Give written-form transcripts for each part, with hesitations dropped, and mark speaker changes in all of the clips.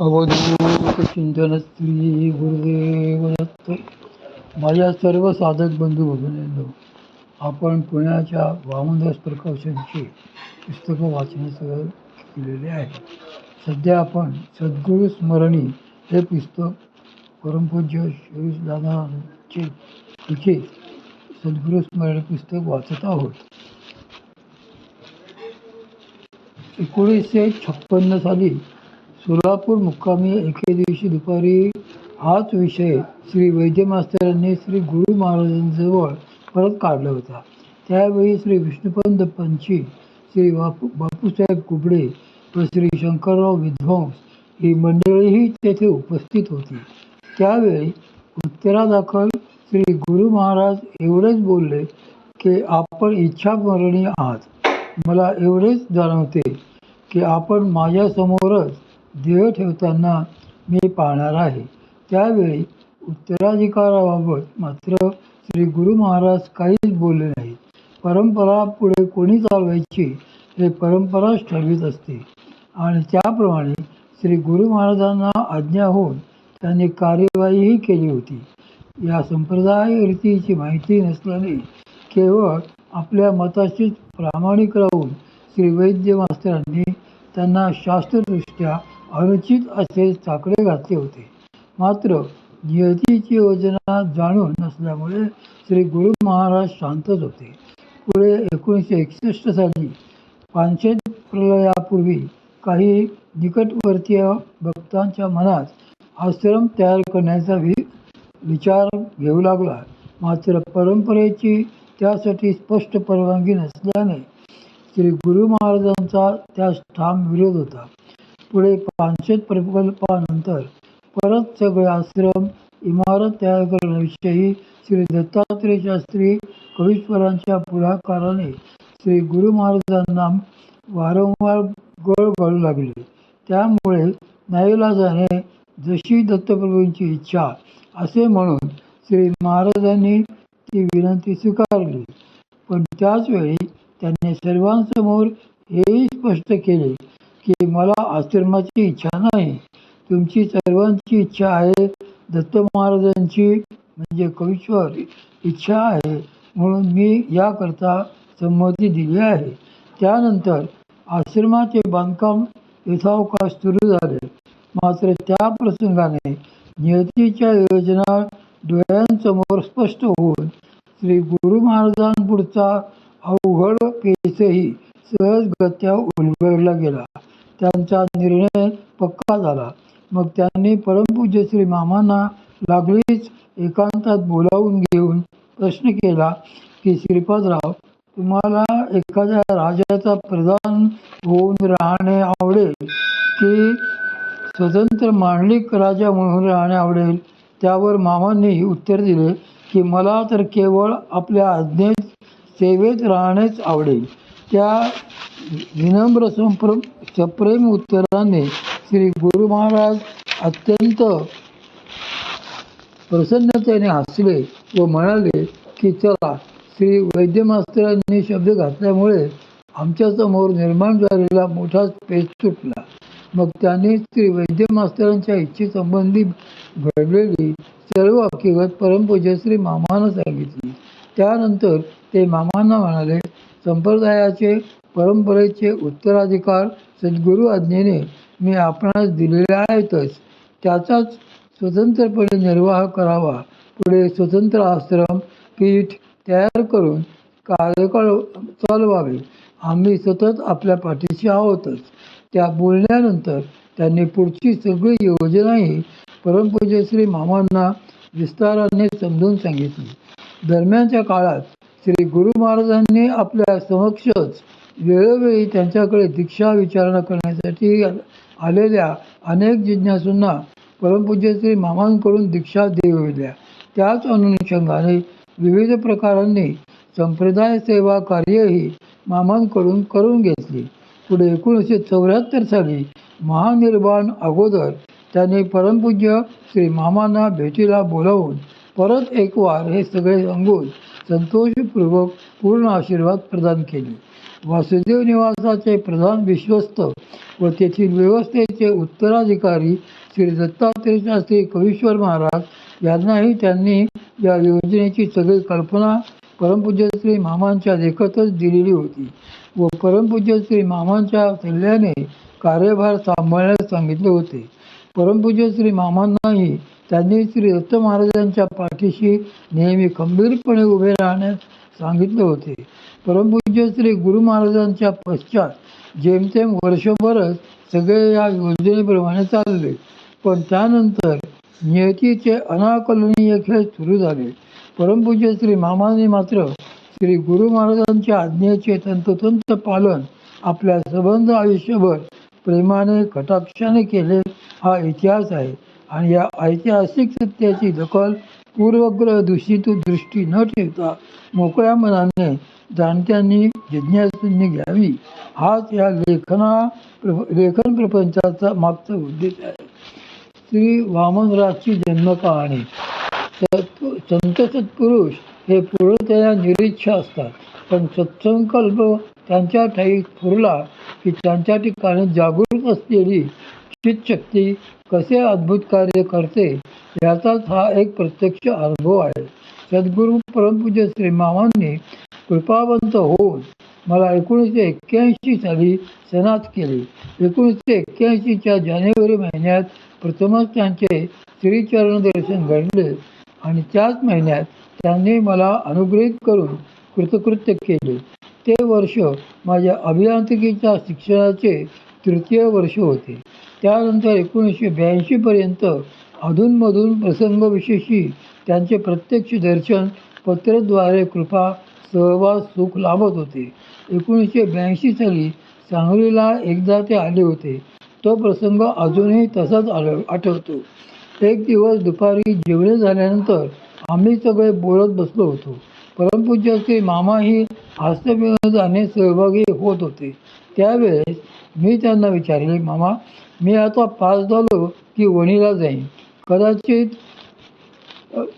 Speaker 1: अवधूत चिंतन श्री गुरुदेव दत्त. माझ्या सर्व साधक बंधू भगिनींनो, आपण पुण्याच्या वामनदास प्रकाशनची पुस्तकं वाचण्याचं केलेले आहे. सध्या आपण सद्गुरू स्मरणी हे पुस्तक परमपूज्य शिरीष दादांचे लिखित सद्गुरू स्मरणी पुस्तक वाचत आहोत. 1956 साली सोलापूर मुक्कामी एके दिवशी दुपारी हाच विषय श्री वैद्य मास्तरांनी श्री गुरु महाराजांजवळ परत काढला होता. त्यावेळी श्री विष्णुपंत पंची, श्री बापूसाहेब कुबडे व श्री शंकरराव विद्वांस ही मंडळीही तेथे उपस्थित होती. त्यावेळी उत्तरादाखल श्री गुरु महाराज एवढेच बोलले की आपण इच्छामरणी आहात. मला एवढेच जाणवते की आपण माझ्यासमोरच देह ठेवताना मी पाहणार आहे. त्यावेळी उत्तराधिकाराबाबत मात्र श्री गुरु महाराज काहीच बोलले नाहीत. परंपरा पुढे कोणी चालवायची हे परंपराच ठरवीत असते आणि त्याप्रमाणे श्री गुरु महाराजांना आज्ञा होऊन त्यांनी कार्यवाहीही केली होती. या संप्रदाय रीतीची माहिती नसल्याने केवळ आपल्या मताशीच प्रामाणिक राहून श्री वैद्य मास्तरांनी त्यांना शास्त्रदृष्ट्या अनुचित असे साकडे घातले होते. मात्र नियतीची योजना जाणून नसल्यामुळे श्री गुरु महाराज शांतच होते. पुढे 1961 साली पानशेत प्रलयापूर्वी काही निकटवर्तीय भक्तांच्या मनात आश्रम तयार करण्याचा विचार घेऊ लागला. मात्र परंपरेची त्यासाठी स्पष्ट परवानगी नसल्याने श्री गुरु महाराजांचा त्यास ठाम विरोध होता. पुढे पानशेत प्रकल्पानंतर परत सगळे आश्रम इमारत तयार करण्याविषयी श्री दत्तात्रेय शास्त्री कवीश्वरांच्या पुढाकाराने श्री गुरु महाराजांना वारंवार गळ घालू लागले. त्यामुळे नाईलाजाने जशी दत्तप्रभूंची इच्छा असे म्हणून श्री महाराजांनी ती विनंती स्वीकारली. पण त्याचवेळी त्यांनी सर्वांसमोर हेही स्पष्ट केले की मला आश्रमाची इच्छा नाही, तुमची सर्वांची इच्छा आहे, दत्त महाराजांची म्हणजे कवीश्वर इच्छा आहे, म्हणून मी याकरता संमती दिली आहे. त्यानंतर आश्रमाचे बांधकाम यथावकाश सुरू झाले. मात्र त्या प्रसंगाने नियतीच्या योजना डोळ्यांसमोर स्पष्ट होऊन श्री गुरु महाराजांपुढचा अवघड केसही सहजगत्या उलगडला गेला. त्यांचा निर्णय पक्का झाला. मग त्यांनी परमपूज्य श्री मामांना लागलीच एकांतात बोलावून घेऊन प्रश्न केला की श्रीपादराव, तुम्हाला एखाद्या राजाचा प्रधान होऊन राहणे आवडेल की स्वतंत्र मांडलिक राजा म्हणून राहणे आवडेल? त्यावर मामांनी उत्तर दिले की मला तर केवळ आपल्या आज्ञेत सेवेत राहणेच आवडेल. त्या विनम्र सप्रेम उत्तराने श्री गुरु महाराज अत्यंत प्रसन्नतेने हसले व म्हणाले की चला, श्री वैद्य मास्तरांनी शब्द घातल्यामुळे आमच्यासमोर निर्माण झालेला मोठाच पेच सुटला. मग त्यांनी श्री वैद्य मास्तरांच्या इच्छेसंबंधी घडलेली सर्व हकीकत परमपूज्य श्री मामांना सांगितली. त्यानंतर ते मामांना म्हणाले, संप्रदायाचे परंपरेचे उत्तराधिकार सद्गुरू आज्ञेने मी आपणास दिलेले आहेतच, त्याचाच स्वतंत्रपणे निर्वाह करावा. पुढे स्वतंत्र आश्रम पीठ तयार करून कार्यकाळ चालवावे. आम्ही सतत आपल्या पाठीशी आहोतच. त्या बोलण्यानंतर त्यांनी पुढची सगळी योजनाही परमपूज्य श्री मामांना विस्ताराने समजून सांगितली. दरम्यानच्या काळात श्री गुरु महाराजांनी आपल्या समक्षच वेळोवेळी त्यांच्याकडे दीक्षा विचारणा करण्यासाठी आलेल्या अनेक जिज्ञासूंना परमपूज्य श्री मामांकडून दीक्षा देविल्या. त्याच अनुषंगाने विविध प्रकारांनी संप्रदाय सेवा कार्यही मामांकडून करून घेतली. पुढे 1974 साली महानिर्वाण अगोदर त्यांनी परमपूज्य श्री मामांना भेटीला बोलावून परत एक वार हे सगळे सांगून संतोषपूर्वक पूर्ण आशीर्वाद प्रदान केले. वासुदेव निवासाचे प्रधान विश्वस्त व तेथील व्यवस्थेचे उत्तराधिकारी श्री दत्तात्रय शास्त्री कवीश्वर महाराज यांनाही त्यांनी या योजनेची सगळी कल्पना परमपूज्य श्री मामांच्या देखतच दिलेली होती व परमपूज्य श्री मामांच्या सल्ल्याने कार्यभार सांभाळण्यास सांगितले होते. परमपूज्य श्री मामांनाही त्यांनी श्री दत्त महाराजांच्या पाठीशी नेहमी खंबीरपणे उभे राहण्यास सांगितले होते. परमपूज्य श्री गुरु महाराजांच्या पश्चात जेमतेम वर्षभरच सगळे या योजनेप्रमाणे चालले, पण त्यानंतर नियतीचे अनाकलनीय खेळ सुरू झाले. परमपूज्य श्री मामांनी मात्र श्री गुरु महाराजांच्या आज्ञेचे तंतोतंत पालन आपल्या सबंध आयुष्यभर प्रेमाने कटाक्षाने केले हा इतिहास आहे आणि या ऐतिहासिक सत्याची दखल पूर्वग्रह दूषित दृष्टी न ठेवता मोकळ्या मनाने जाणत्यांनी जिज्ञासूंनी घ्यावी हाच या लेखन प्रपंचाचा मागचा उद्देश आहे. श्री वामनराजची जन्मकहाणी. संत सत्पुरुष हे पूर्णतया निरीच्छ असतात, पण सत्संकल्प त्यांच्या ठाई फुरला की त्यांच्या ठिकाणी जागृत असलेली चितशक्ती कसे अद्भुत कार्य करते याचाच हा एक प्रत्यक्ष अनुभव आहे. सद्गुरू परमपूज्य श्री मामांनी कृपावंत होऊन मला 1981 साली सनाथ केले. 1981च्या जानेवारी महिन्यात प्रथमच त्यांचे श्रीचरण दर्शन घडले आणि त्याच महिन्यात त्यांनी मला अनुग्रहित करून कृतकृत्य केले. ते वर्ष माझ्या अभियांत्रिकीच्या शिक्षणाचे तृतीय वर्ष होते. त्यानंतर 1982 पर्यंत अधूनमधून प्रसंगविशेषी त्यांचे प्रत्यक्ष दर्शन, पत्रद्वारे कृपा, सहवास, सुख लाभत होते. 1982 साली सांगलीला एकदा ते आले होते. तो प्रसंग अजूनही तसाच आठवतो. एक दिवस दुपारी जेवणे झाल्यानंतर आम्ही सगळे बोलत बसलो होतो. परमपूज्य श्री मामाही हास्यविनोदाने सहभागी होत होते. त्यावेळेस मी त्यांना विचारले, मामा, मी आता पास झालो की वणीला जाईन, कदाचित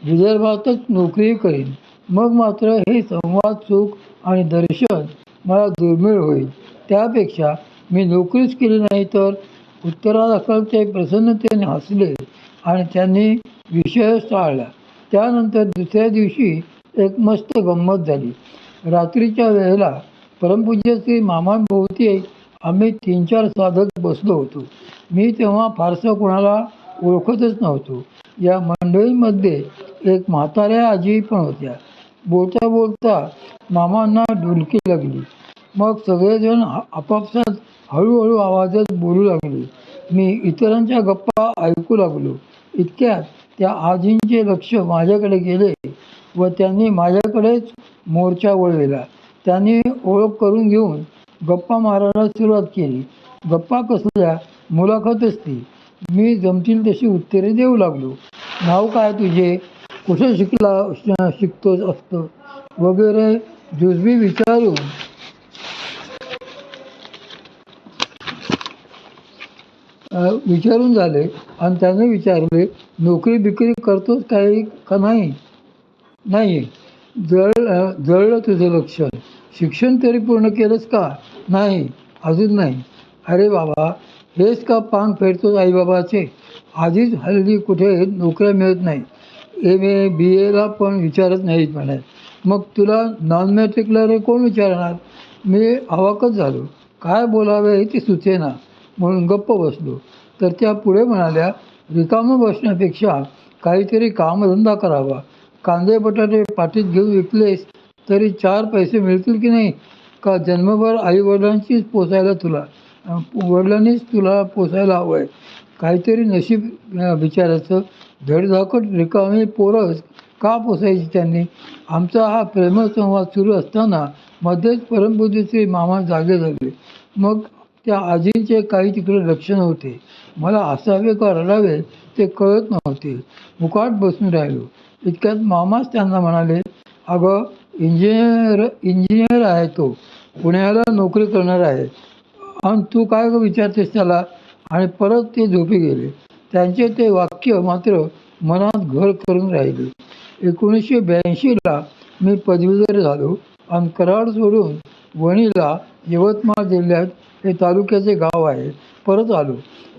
Speaker 1: विदर्भातच नोकरी करीन. मग मात्र हे संवाद, सुख आणि दर्शन मला दुर्मिळ होईल. त्यापेक्षा मी नोकरीच केली नाही तर. उत्तरादाखल ते प्रसन्नतेने हसले आणि त्यांनी विषयच टाळला. त्यानंतर दुसऱ्या दिवशी एक मस्त गंमत झाली. रात्रीच्या वेळेला परमपूज्य श्री मामांभोवती आम्ही 3-4 साधक बसलो होतो. मी तेव्हा फारसं कोणाला ओळखतच नव्हतो. या मंडळीमध्ये एक म्हाताऱ्या आजी पण होत्या. बोलता बोलता मामांना डुलकी लागली. मग सगळेजण आपापसात हळूहळू आवाजात बोलू लागले. मी इतरांच्या गप्पा ऐकू लागलो. इतक्यात त्या आजींचे लक्ष माझ्याकडे गेले व त्यांनी माझ्याकडेच मोर्चा वळविला. त्यांनी ओळख करून घेऊन गप्पा मारायला सुरुवात केली. गप्पा कसल्या, मुलाखतच ती. मी जमतील तशी उत्तरे देऊ लागलो. नाव काय तुझे, कुठे शिकतोस असतं वगैरे जुजबी विचारून झाले आणि त्याने विचारले, नोकरी बिकरी करतोस काही का नाही. नाही. जळलं तुझं लक्षण. शिक्षण तरी पूर्ण केलंस का. नाही, अजून नाही. अरे बाबा, हेच का पांग फेडतोस आईबाबाचे. आधीच हल्ली कुठे नोकऱ्या मिळत नाही. MA BA पण विचारत नाहीत म्हणाल. मग तुला नॉन मॅट्रिकला रे कोण विचारणार. मी अवाकच झालो. काय बोलावे ते सुचेना म्हणून गप्प बसलो. तर त्या पुढे म्हणाल्या, रिकामं बसण्यापेक्षा काहीतरी कामधंदा करावा. कांदे बटाटे पाठीत घेऊन विकलेस तरी 4 पैसे मिळतील की नाही. का जन्मभर वडिलांनीच तुला पोसायला हवं आहे. काहीतरी नशीब बिचाराचं. धडधाकट रिकामी पोरंच का पोसायची त्यांनी. आमचा हा प्रेमसंवाद सुरू असताना मध्येच परमपूज्य श्री मामा जागे झाले. मग त्या आजींचे काही तिकडे लक्ष नव्हते. मला हसावे का रडावे ते कळत नव्हते. मुकाट बसून राहिलो. इतक्यात मामाच त्यांना म्हणाले, अगं इंजिनियर आहे तो, पुण्याला नोकरी करणार आहे आणि तू काय विचारतेस त्याला. आणि परत ते झोपी गेले. त्यांचे ते वाक्य मात्र मनात घर करून राहिले. 1982ला मी पदवीधर झालो आणि कराड सोडून वणीला यवतमाळ जिल्ह्यात हे तालुक्याचे गाव आहे परत आलो.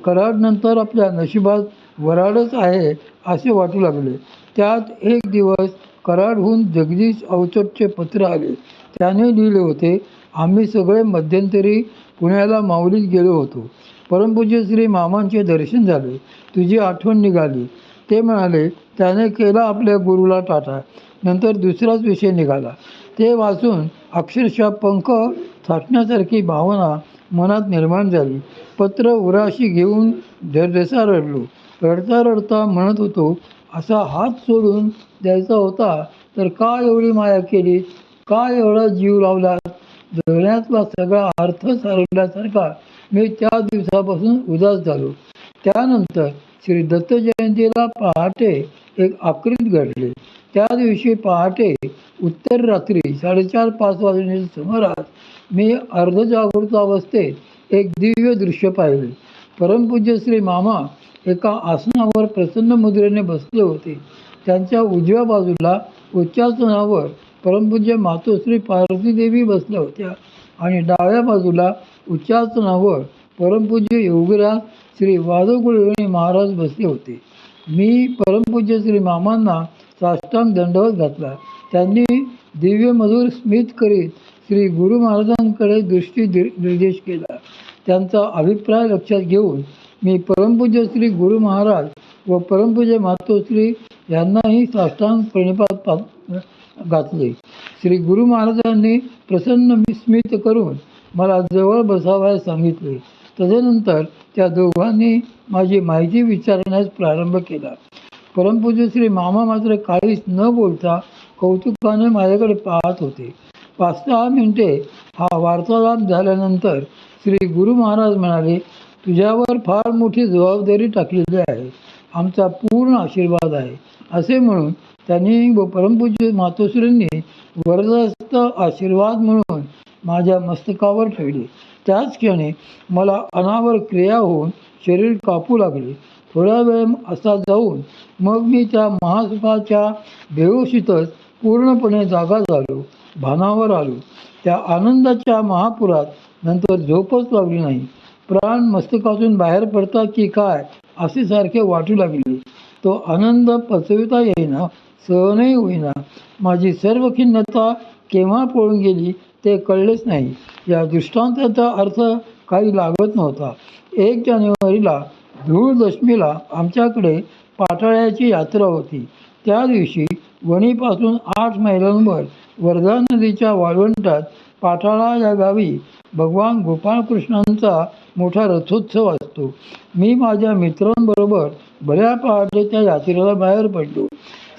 Speaker 1: कराडनंतर आपल्या नशिबात वराडच आहे असे वाटू लागले. त्यात एक दिवस कराडहून जगदीश अवचटचे पत्र आले. त्याने लिहिले होते, आम्ही सगळे मध्यंतरी पुण्याला माऊलीत गेलो होतो. परमपूज्य श्री मामांचे दर्शन झाले. तुझी आठवण निघाली. ते म्हणाले त्याने केला आपल्या गुरुला टाटा. नंतर दुसराच विषय निघाला. ते वाचून अक्षरशः पंख थाटण्यासारखी भावना मनात निर्माण झाली. पत्र उराशी घेऊन ढसा रडलो. रडता रडता म्हणत होतो, असा हात सोडून द्यायचा होता तर का एवढी माया केली, का एवढा जीव लावला. जगण्यातला सगळा अर्थ हरवल्यासारखा मी त्या दिवसापासून उदास झालो. त्यानंतर श्री दत्त जयंतीला पहाटे एक आकृत घडले. त्या दिवशी पहाटे उत्तर रात्री 4:30-5 वाजण्याच्या सुमारास मी अर्धजागृत अवस्थेत एक दिव्य दृश्य पाहिले. परमपूज्य श्री मामा एका आसनावर प्रसन्न मुद्रेने बसले होते. त्यांच्या उजव्या बाजूला उच्चासनावर परमपूज्य मातोश्री पार्वतीदेवी बसल्या होत्या आणि डाव्या बाजूला उच्चासनावर परमपूज्य योगीराज श्री वादकुळवणी महाराज बसले होते. मी परमपूज्य श्री मामांना साष्टांग दंडवत घातला. त्यांनी दिव्य मधुर स्मित करीत श्री गुरु महाराजांकडे दृष्टी निर्देश केला. त्यांचा अभिप्राय लक्षात घेऊन मी परमपूज्य श्री गुरु महाराज व परमपूज्य मातोश्री यांनाही साष्टांग प्रणिपात घातले. श्री गुरु महाराजांनी प्रसन्न स्मित करून मला जवळ बसावयास सांगितले. तदनंतर त्या दोघांनी माझी माहिती विचारण्यास प्रारंभ केला. परमपूज्य श्री मामा मात्र काहीच न बोलता कौतुकाने माझ्याकडे पाहत होते. 5-6 मिनिटे हा वार्तालाप झाल्यानंतर श्री गुरु महाराज म्हणाले, तुझ्यावर फार मोठी जबाबदारी टाकलेली आहे. आमचा पूर्ण आशीर्वाद आहे. असे म्हणून त्यांनी व परमपूज्य मातोश्रींनी वरदहस्त आशीर्वाद म्हणून माझ्या मस्तकावर ठेवले. त्याच क्षणी मला अनावर क्रिया होऊन शरीर कापू लागले. थोडा वेळ असा जाऊन मग मी त्या महासुखाच्या बेहोशीतच पूर्णपणे जागा झालो, भानावर आलो. त्या आनंदाच्या महापुरात नंतर झोपच लागली नाही. प्राण मस्तकातून बाहेर पडतात की काय असे सारखे वाटू लागले. तो आनंद पचविता येईना, सहनही होईना. माझी सर्व खिन्नता केव्हा पळून गेली ते कळलेच नाही. या दृष्टांताचा अर्थ काही लागत नव्हता. 1 जानेवारीला धूळदशमीला आमच्याकडे पाटाळ्याची यात्रा होती. त्या दिवशी वणीपासून 8 मैलांवर वर्धा नदीच्या वाळवंटात पाटाळा या गावी भगवान गोपाळकृष्णांचा मोठा रथोत्सव असतो. मी माझ्या मित्रांबरोबर बऱ्या पहाटे त्या यात्रेला बाहेर पडलो.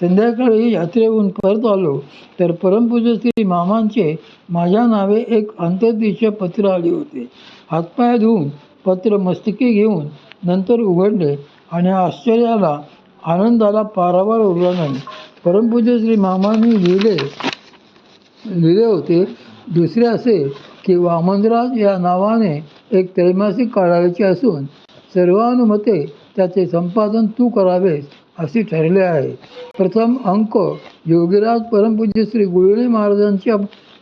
Speaker 1: संध्याकाळी यात्रेहून परत आलो तर परमपूज्य श्री मामांचे माझ्या नावे एक अंतर्देशीय पत्र आले होते. हातपाय धुवून पत्र मस्तकी घेऊन नंतर उघडले आणि आश्चर्याला आनंदाला पारावार उरला नाही. परमपूज्य श्री मामांनी लिहिले होते. दुसरे असे की वामनराज या नावाने एक त्रैमासिक काढायचे असून सर्वानुमते त्याचे संपादन तू करावेस असे ठरले आहे. प्रथम अंक योगीराज परमपूज्य श्री गुरुजी महाराजांच्या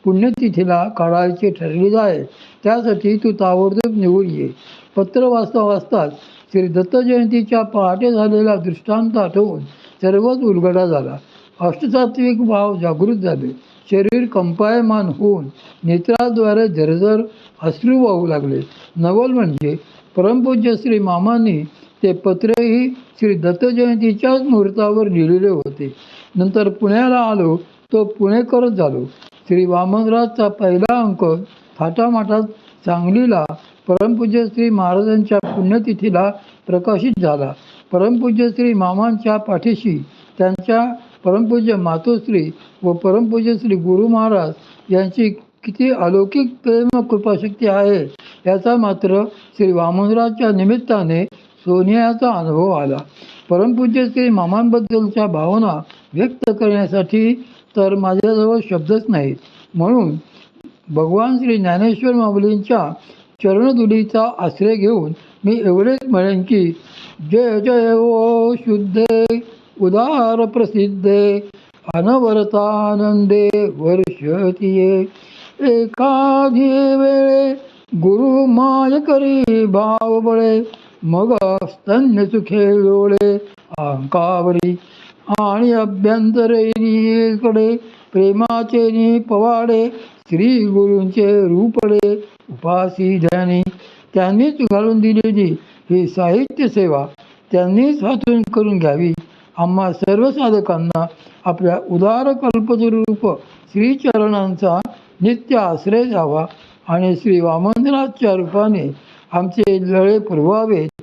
Speaker 1: पुण्यतिथीला काढायचे ठरले आहे. त्यासाठी तू ताबडतोब निघून ये. पत्र वाचताच श्री दत्त जयंतीच्या पहाटे झालेला दृष्टांत आठवून सर्वच उलगडा झाला. अष्टसात्विक भाव जागृत झाले. शरीर कंपायमान होऊन नेत्राद्वारे झरझर अश्रू वाहू लागले. नवल म्हणजे परमपूज्य श्री मामांनी ते पत्रही श्री दत्त जयंतीच्याच मुहूर्तावर लिहिलेले होते. नंतर पुण्याला आलो तो पुणेकरच झालो. श्री वामनराजचा पहिला अंक थाटामाटात सांगलीला परमपूज्य श्री महाराजांच्या पुण्यतिथीला प्रकाशित झाला. परमपूज्य श्री मामांच्या पाठीशी त्यांच्या परमपूज्य मातोश्री व परमपूज्य श्री गुरु महाराज यांची किती अलौकिक प्रेम कृपाशक्ती आहे याचा मात्र श्री वामनराजच्या निमित्ताने सोनियाचा अनुभव आला. परमपूज्य श्री मामांबद्दलच्या भावना व्यक्त करण्यासाठी तर माझ्याजवळ शब्दच नाहीत. म्हणून भगवान श्री ज्ञानेश्वर माऊलींच्या चरणधुलीचा आश्रय घेऊन मी एवढेच म्हणेन की जय जय ओ शुद्धे उदार प्रसिद्धे अनवरतानंदे वर्षतीये. एखादी वेळे गुरु माय करी भाव बळे, मग स्तन्य सुखे डोळे अंकावरी. आणि अभ्यंतरेकडे प्रेमाचे नि पवाडे, श्री गुरूंचे रूपडे उपासी ध्यानी. त्यांनीच घालून दिलेली ही साहित्य सेवा त्यांनीच हातून करून घ्यावी. आम्हा सर्व साधकांना आपल्या उदार कल्पतरूप श्रीचरणांचा नित्य आश्रय द्यावा आणि श्री वामनराजच्या रूपाने आमचे लळे पुरवावेत.